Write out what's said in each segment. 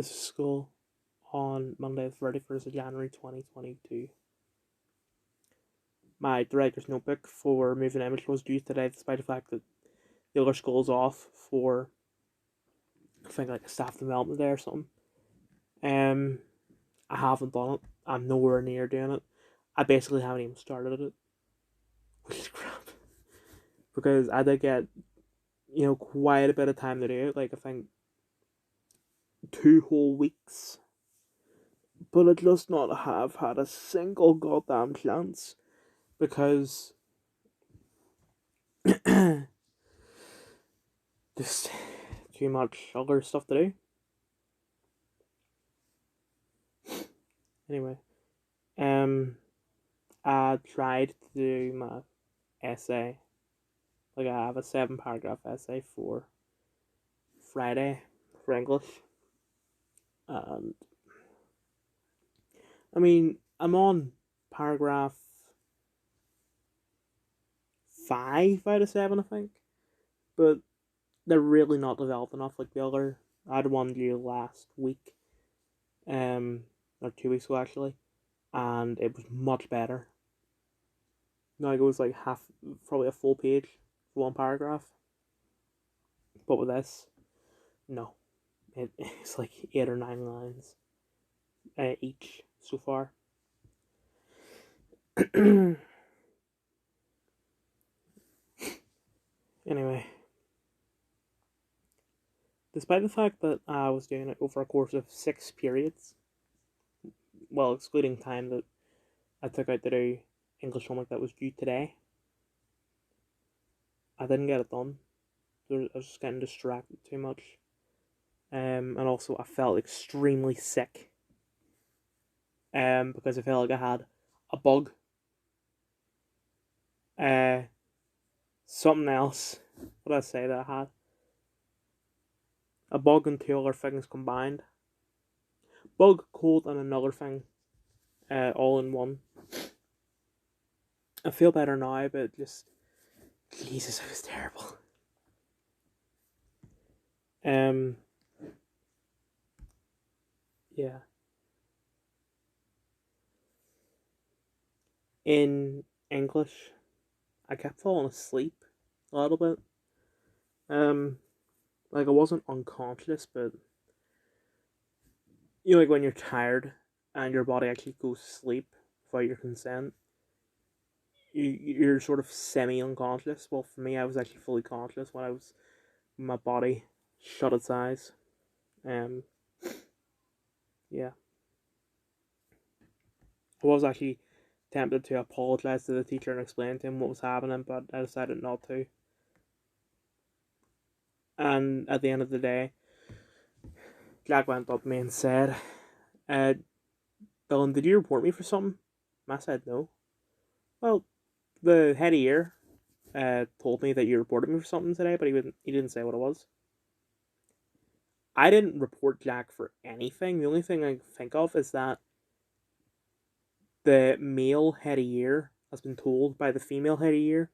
This is school on Monday, the 31st of January 2022. My director's notebook for moving image was due today, despite the fact that the other school's off for, I think, like a staff development day or something. I haven't done it. I'm nowhere near doing it. I basically haven't even started it, which is crap. Because I did get, quite a bit of time to do it. Like, I think 2 whole weeks. But I just not have had a single goddamn chance. Because just too much other stuff to do. Anyway, I tried to do my essay. Like, I have a 7 paragraph essay for Friday for English. And I mean, I'm on paragraph 5 out of 7, I think. But they're really not developed enough. Like the other, I had one due last week, or 2 weeks ago actually, and it was much better. Now it goes like probably a full page for one paragraph. But with this, no, it's like 8 or 9 lines each so far. Anyway, despite the fact that I was doing it over a course of 6 periods, well, excluding time that I took out to do English homework that was due today, I didn't get it done. I was just getting distracted too much. And also I felt extremely sick. Because I felt like I had a bug. Something else. What did I say that I had? A bug and 2 other things combined. Bug, cold, and another thing. All in one. I feel better now, but just... Jesus, it was terrible. Yeah. In English, I kept falling asleep a little bit. Like I wasn't unconscious, but like when you're tired and your body actually goes to sleep without your consent, you're sort of semi-unconscious. Well, for me, I was actually fully conscious when my body shut its eyes. Yeah, I was actually tempted to apologize to the teacher and explain to him what was happening, but I decided not to. And at the end of the day, Jack went up to me and said, Dylan, did you report me for something? I said no. Well, the head of year told me that you reported me for something today, but he didn't say what it was. I didn't report Jack for anything. The only thing I think of is that the male head of year has been told by the female head of year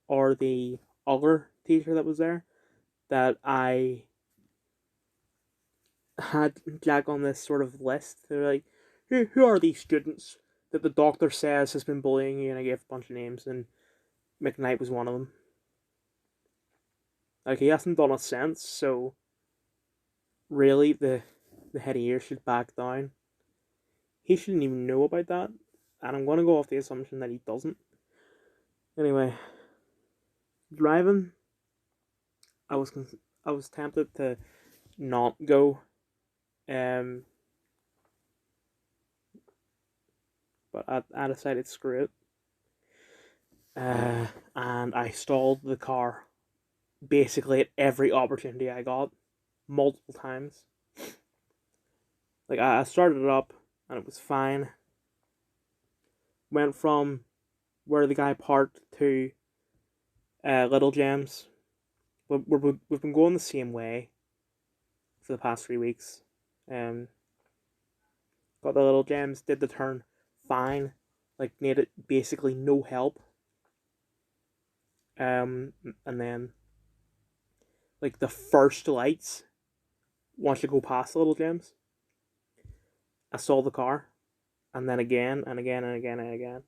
or the other teacher that was there that I had Jack on this sort of list. They're like, who are these students that the doctor says has been bullying you? And I gave a bunch of names, and McKnight was one of them. Like, he hasn't done a since, so really the head of year should back down. He shouldn't even know about that, and I'm going to go off the assumption that he doesn't. Anyway, driving, I was tempted to not go, but I decided screw it, and I stalled the car basically at every opportunity I got, multiple times. Like, I started it up and it was fine. Went from where the guy parked to Little Gems. We've been going the same way for the past 3 weeks. Got the Little Gems, did the turn fine. Like, needed basically no help. And then, like, the first lights, once you go past the Little Gems, I stole the car, and then again and again and again and again.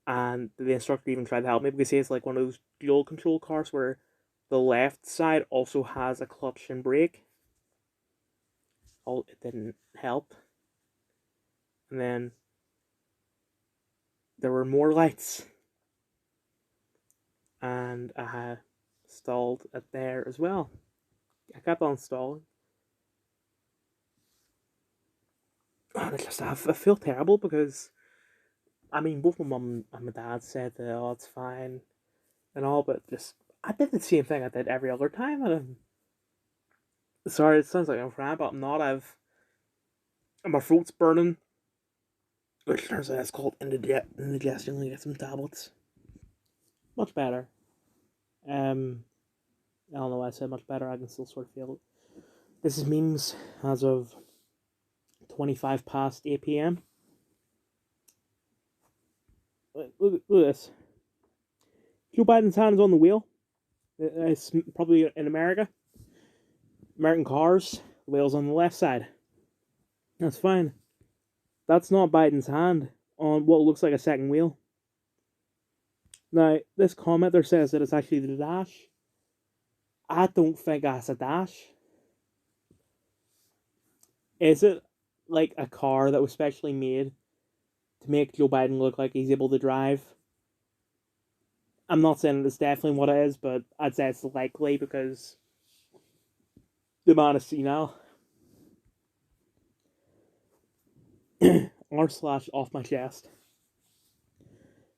And the instructor even tried to help me because it's like one of those dual control cars where the left side also has a clutch and brake. Oh, it didn't help. And then there were more lights, and I had stalled it there as well. I kept on stalling, and I feel terrible because I mean both my mum and my dad said that oh it's fine and all, but just I did the same thing I did every other time, and sorry, it sounds like I'm crying, but I'm not. My throat's burning, which turns out it's called indigestion. I get some tablets. Much better. I don't know why I said much better. I can still sort of feel it. This is memes as of 25 past 8 p.m. Look at this. Joe Biden's hand is on the wheel. It's probably in America. American cars, the wheel's on the left side. That's fine. That's not Biden's hand on what looks like a second wheel. Now, this commenter says that it's actually the dash. I don't think that's a dash. Is it like a car that was specially made to make Joe Biden look like he's able to drive? I'm not saying it's definitely what it is, but I'd say it's likely because the man is senile. R/ off my chest.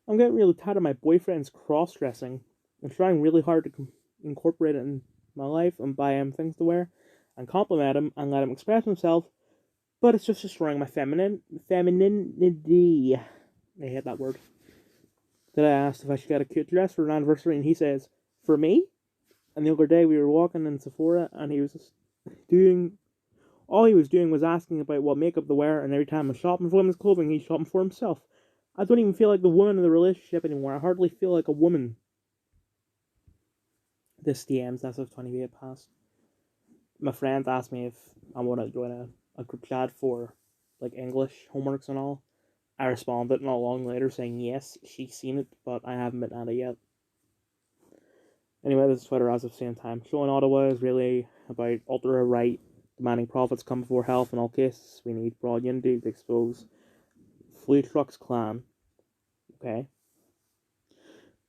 I'm getting really tired of my boyfriend's cross-dressing. I'm trying really hard to incorporate it in my life and buy him things to wear and compliment him and let him express himself, but it's just destroying my femininity. I hate that word. Then I asked if I should get a cute dress for an anniversary, and he says, for me? And the other day we were walking in Sephora, and he was just doing... All he was doing was asking about what makeup to wear, and every time I'm shopping for women's clothing, he's shopping for himself. I don't even feel like the woman in the relationship anymore. I hardly feel like a woman. This DMs as of 28 past. My friend asked me if I want to join a group chat for like English homeworks and all. I responded not long later saying yes, she's seen it, but I haven't been at it yet. Anyway, this is Twitter as of same time. Show in Ottawa is really about ultra right demanding profits come before health in all cases. We need broad unity to expose Flea Truck's clan. Okay.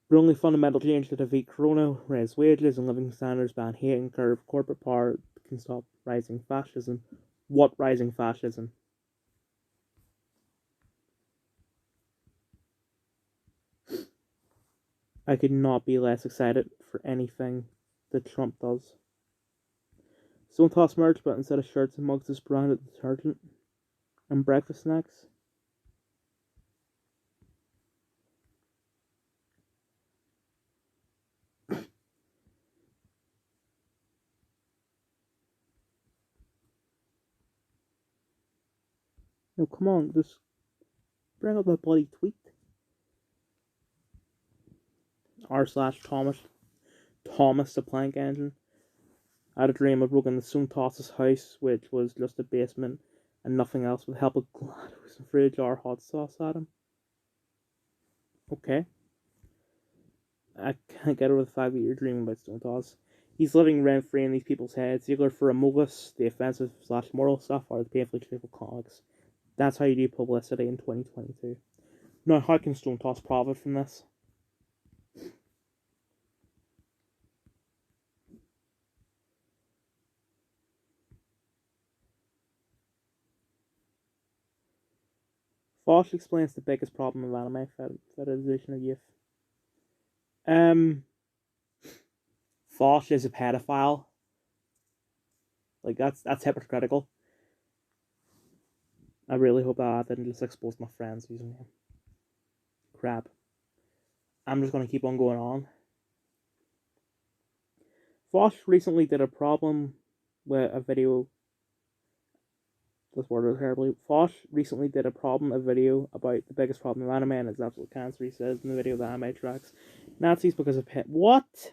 Bring fundamental change to defeat Corona, raise wages and living standards, ban hate and curb corporate power can stop rising fascism. What rising fascism? I could not be less excited for anything that Trump does. Stone Toss merch, but instead of shirts and mugs, it's branded detergent and breakfast snacks. No, come on, just bring up that bloody tweet. r/Thomas the Plank Engine. I had a dream of broken the Stone Toss's house, which was just a basement and nothing else, with the help of GLaDOS and fridge or hot sauce at him. Okay. I can't get over the fact that you're dreaming about Stone Toss. He's living rent free in these people's heads, either for Amogus, the offensive/moral stuff, or the painfully truthful comics. That's how you do publicity in 2022. Now, how can Stone Toss profit from this? Fosh explains the biggest problem of anime fetishization of youth. Fosh is a pedophile. Like, that's hypocritical. I really hope that I didn't just expose my friend's username. Crap. I'm just gonna keep on going on. Fosh recently did a problem with a video. This word is terribly. Fosh recently did a video about the biggest problem of anime and it's absolute cancer. He says in the video that anime tracks Nazis because of hit. What?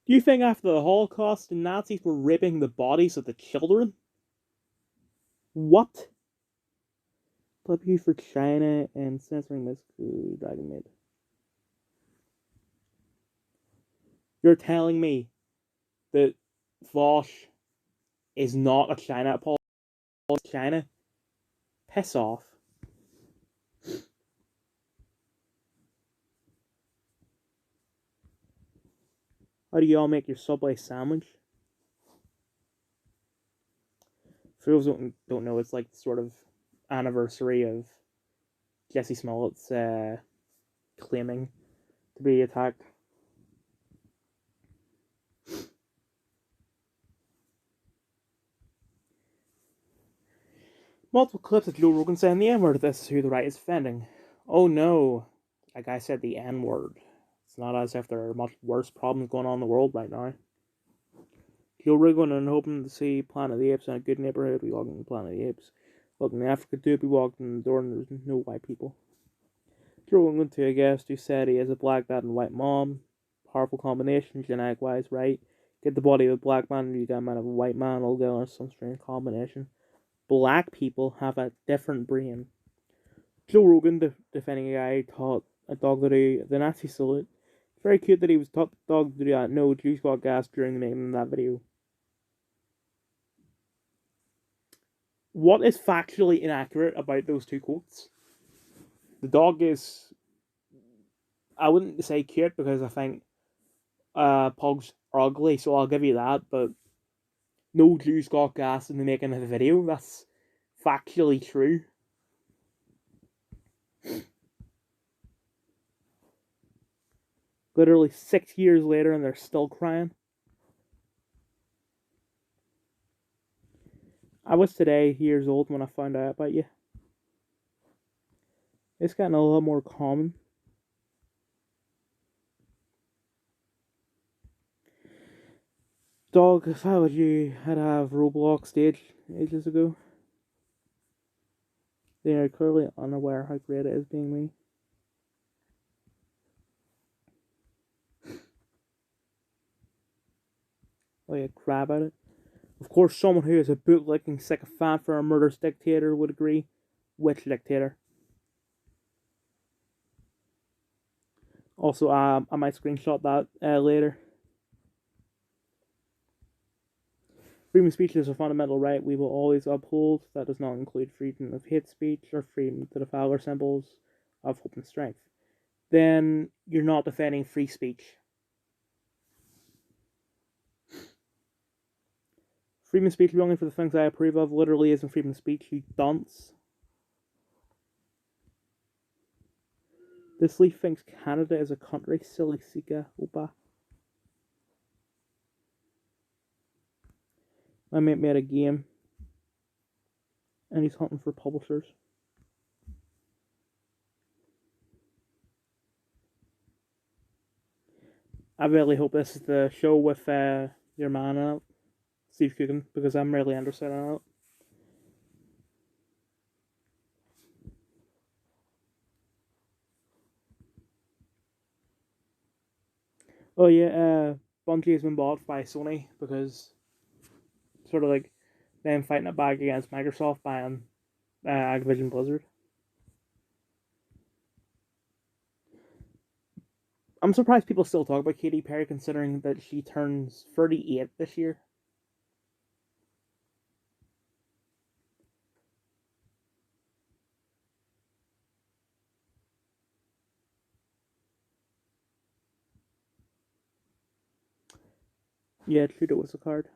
Do you think after the Holocaust the Nazis were raping the bodies of the children? What? W for China and censoring this Dragon Maid. You're telling me that Vosh is not a China apology? China? Piss off. How do y'all make your Subway sandwich? For those who don't know, it's like the sort of anniversary of Jesse Smollett's claiming to be attacked. Multiple clips of Joe Rogan saying the N-word. This is who the right is defending. Oh no, that guy said the N-word. It's not as if there are much worse problems going on in the world right now. Joe Rogan and hoping to see Planet of the Apes in a good neighborhood. We walk in Planet of the Apes. Looking in Africa too, we walked in the door and there's no white people. Joe Rogan to a guest who said he has a black dad and white mom. Powerful combination, genetic wise, right? Get the body of a black man and you get a man of a white man, all go on some strange combination. Black people have a different brain. Joe Rogan defending a guy taught a dog to do the Nazi salute. It's very cute that he was taught the dog to do that. No, Jews got gassed during the making of that video. What is factually inaccurate about those two quotes? The dog is, I wouldn't say cute because I think pugs are ugly, so I'll give you that, but no Jews got gassed in the making of the video. That's factually true. Literally 6 years later and they're still crying. I was today years old when I found out about you. It's gotten a lot more common. Dog, if I was you, I'd have Roblox stage ages ago. They are clearly unaware how great it is being me. Oh yeah, crap at it. Of course, someone who is a bootlicking sycophant for a murderous dictator would agree. Which dictator? Also, I might screenshot that later. Freedom of speech is a fundamental right we will always uphold. That does not include freedom of hate speech or freedom to defile our symbols of hope and strength. Then you're not defending free speech. Freedom of speech be only for the things I approve of literally isn't freedom of speech, you dunce. This leaf thinks Canada is a country. Silly Sika Opa. My mate made a game and he's hunting for publishers. I really hope this is the show with your man in it, Steve Coogan, because I'm really interested in it. Oh yeah, Bungie has been bought by Sony because sort of like them fighting it back against Microsoft buying Activision Blizzard. I'm surprised people still talk about Katy Perry considering that she turns 38 this year. Yeah, Trudeau was a card.